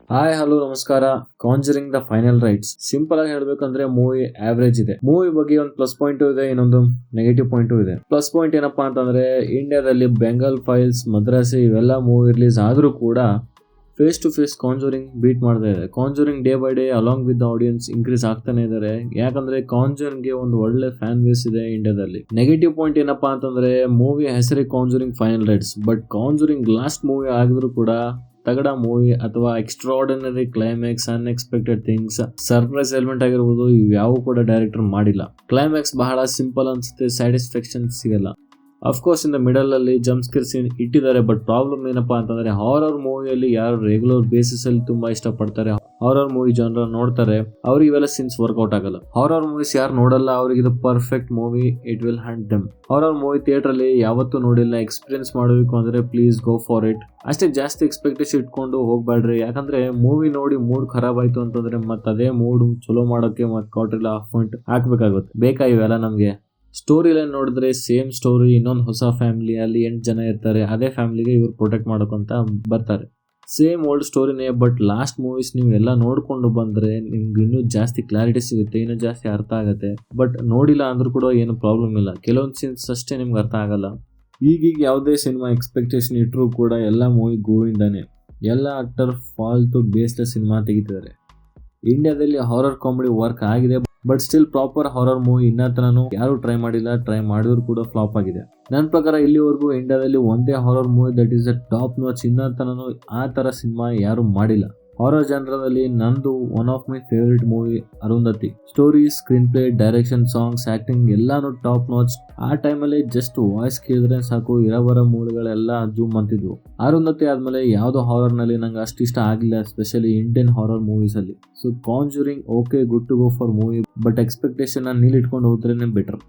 Hi hello ನಮಸ್ಕಾರ. Conjuring the final rights simple ಆಗಿ ಹೇಳ್ಬೇಕಂದ್ರೆ ಮೂವಿ ಆವರೇಜ್ ಇದೆ. ಮೂವಿ ಬಗ್ಗೆ ಒಂದು ಪ್ಲಸ್ ಪಾಯಿಂಟ್ ಇದೆ, ಇನ್ನೊಂದು ನೆಗೆಟಿವ್ ಪಾಯಿಂಟ್ ಇದೆ. ಪ್ಲಸ್ ಪಾಯಿಂಟ್ ಏನಪ್ಪಾ ಅಂತಂದ್ರೆ ಇಂಡಿಯಾದಲ್ಲಿ ಬೆಂಗಾಲ್ ಫೈಲ್ಸ್, ಮದ್ರಾಸಿ ಇವೆಲ್ಲ ಮೂವಿ ರಿಲೀಸ್ ಆದ್ರೂ ಕೂಡ face to face Conjuring beat ಮಾಡ್ತಾ ಇದೆ. Conjuring day by day along with audience increase ಆಗ್ತಾನೆ ಇದಾರೆ. ಯಾಕಂದ್ರೆ ಕಾಂಜರಿಂಗ್ ಗೆ ಒಂದು ಒಳ್ಳೆ ಫ್ಯಾನ್ ಬೇಸ್ ಇದೆ ಇಂಡಿಯಾದಲ್ಲಿ. ನೆಗೆಟಿವ್ ಪಾಯಿಂಟ್ ಏನಪ್ಪಾ ಅಂತಂದ್ರೆ ಮೂವಿ ಹೆಸರೇ Conjuring final rites, but Conjuring last movie ಆಗಿದ್ರು ಕೂಡ ತಗಡ ಮೂವಿ ಅಥವಾ extraordinary climax, unexpected things, surprise element ಆಗಿರ್ಬೋದು, ಇವ್ಯಾವು ಕೂಡ ಡೈರೆಕ್ಟರ್ ಮಾಡಿಲ್ಲ. ಕ್ಲೈಮ್ಯಾಕ್ಸ್ ಬಹಳ ಸಿಂಪಲ್ ಅನ್ಸುತ್ತೆ, ಸ್ಯಾಟಿಸ್ಫ್ಯಾಕ್ಷನ್ ಸಿಗಲ್ಲ. ಅಫ್ಕೋರ್ಸ್ ಇನ್ ದ ಮಿಡಲ್ ಅಲ್ಲಿ ಜಂಪ್ ಸ್ಕೇರ್ ಸೀನ್ ಇಟ್ಟಿದ್ದಾರೆ, ಬಟ್ ಪ್ರಾಬ್ಲಮ್ ಏನಪ್ಪಾ ಅಂತಂದ್ರೆ ಹಾರರ್ ಮೂವಿಯಲ್ಲಿ ಯಾರು ರೆಗ್ಯುಲರ್ ಬೇಸಿಸ್ ಅಲ್ಲಿ ತುಂಬಾ ಇಷ್ಟಪಡ್ತಾರೆ, ಹಾರರ್ ಮೂವಿ ಜನರ ನೋಡ್ತಾರೆ, ಅವ್ರಿಗೆ ಇವೆಲ್ಲ ಸೀನ್ಸ್ ವರ್ಕೌಟ್ ಆಗಲ್ಲ. ಹಾರರ್ ಮೂವೀಸ್ ಯಾರು ನೋಡಲ್ಲ ಅವ್ರಿಗೆ ಇದು perfect movie, it will hand them. Horror movie theatre ಅಲ್ಲಿ ಯಾವತ್ತೂ ನೋಡಿಲ್ಲ, ಎಕ್ಸ್ಪೀರಿಯನ್ಸ್ ಮಾಡಬೇಕು ಅಂದ್ರೆ ಪ್ಲೀಸ್ ಗೋ ಫಾರ್ ಇಟ್. ಅಷ್ಟೇ, ಜಾಸ್ತಿ ಎಕ್ಸ್ಪೆಕ್ಟೇಷನ್ ಇಟ್ಕೊಂಡು ಹೋಗ್ಬೇಡ್ರಿ. ಯಾಕಂದ್ರೆ ಮೂವಿ ನೋಡಿ ಮೂಡ್ ಖರಾಬ್ ಆಯ್ತು ಅಂತಂದ್ರೆ ಮತ್ತೆ ಅದೇ ಮೂಡ್ ಚಲೋ ಮಾಡೋಕೆ ಮತ್ತೆ ಕ್ವಾರ್ಟರ್ಲಿ ಹಾಫ್ ಪಾಯಿಂಟ್ ಹಾಕ್ಬೇಕಾಗುತ್ತೆ. ಬೇಕಾ ಇವೆಲ್ಲ ನಮ್ಗೆ? ಸ್ಟೋರಿ ಲೈನ್ ನೋಡಿದ್ರೆ ಸೇಮ್ ಸ್ಟೋರಿ, ಇನ್ನೊಂದು ಹೊಸ ಫ್ಯಾಮಿಲಿ, ಅಲ್ಲಿ 8 ಜನ ಇರ್ತಾರೆ, ಅದೇ ಫ್ಯಾಮಿಲಿಗೆ ಇವ್ರು ಪ್ರೊಟೆಕ್ಟ್ ಮಾಡೋಕಂತ ಬರ್ತಾರೆ. ಸೇಮ್ ಓಲ್ಡ್ ಸ್ಟೋರಿನೇ, ಬಟ್ ಲಾಸ್ಟ್ ಮೂವೀಸ್ ನೀವು ಎಲ್ಲ ನೋಡ್ಕೊಂಡು ಬಂದ್ರೆ ನಿಮ್ಗೆ ಇನ್ನೂ ಜಾಸ್ತಿ ಕ್ಲಾರಿಟಿ ಸಿಗುತ್ತೆ, ಇನ್ನೂ ಜಾಸ್ತಿ ಅರ್ಥ ಆಗುತ್ತೆ. ಬಟ್ ನೋಡಿಲ್ಲ ಅಂದ್ರೂ ಕೂಡ ಏನು ಪ್ರಾಬ್ಲಮ್ ಇಲ್ಲ, ಕೆಲವೊಂದು ಸೀನ್ಸ್ ಅಷ್ಟೇ ನಿಮ್ಗೆ ಅರ್ಥ ಆಗಲ್ಲ. ಈಗೀಗ ಯಾವುದೇ ಸಿನಿಮಾ ಎಕ್ಸ್ಪೆಕ್ಟೇಷನ್ ಇಟ್ಟರು ಕೂಡ ಎಲ್ಲ ಮೂವಿ ಗೋವಿಂದಾನೆ. ಎಲ್ಲ ಆಕ್ಟರ್ ಫಾಲ್ತು ಬೇಸ್ಲೆಸ್ ಸಿನಿಮಾ ತೆಗಿತಿದ್ದಾರೆ. ಇಂಡಿಯಾದಲ್ಲಿ ಹಾರರ್ ಕಾಮಿಡಿ ವರ್ಕ್ ಆಗಿದೆ, but still proper horror movie ಇನ್ನತನೂ ಯಾರು ಟ್ರೈ ಮಾಡಿಲ್ಲ. ಟ್ರೈ ಮಾಡಿದ್ರು ಕೂಡ ಫ್ಲಾಪ್ ಆಗಿದೆ. ನನ್ನ ಪ್ರಕಾರ ಇಲ್ಲಿವರೆಗೂ ಇಂಡಿಯಾದಲ್ಲಿ ಒಂದೇ horror movie that is a top notch, ಇನ್ನತನೂ ಆ ತರ ಸಿನಿಮಾ ಯಾರು ಮಾಡಿಲ್ಲ. ಹಾರರ್ ಜನರದಲ್ಲಿ ನಂದು one of my favourite movie Arundhati. Story, screenplay, direction, songs, acting ಎಲ್ಲಾನು ಟಾಪ್ ನಾಚ್. ಆ ಟೈಮಲ್ಲಿ ಜಸ್ಟ್ ವಾಯ್ಸ್ ಕೇಳಿದ್ರೆ ಸಾಕು, ಇರಬರ ಮೂಳೆಗಳೆಲ್ಲ ಜೂಮ್ ಅಂತಿದ್ವು. ಅರುಂಧತಿ ಆದ್ಮೇಲೆ ಯಾವ್ದೋ ಹಾರರ್ ನಲ್ಲಿ ನಂಗೆ ಅಷ್ಟು ಇಷ್ಟ ಆಗಿಲ್ಲ, ಎಸ್ಪೆಷಲಿ ಇಂಡಿಯನ್ ಹಾರರ್ ಮೂವೀಸ್ ಅಲ್ಲಿ. So Conjuring okay, good to go for movie, but expectation nil ಇಟ್ಕೊಂಡು ಹೋದ್ರೇನೆ ಬೆಟರ್.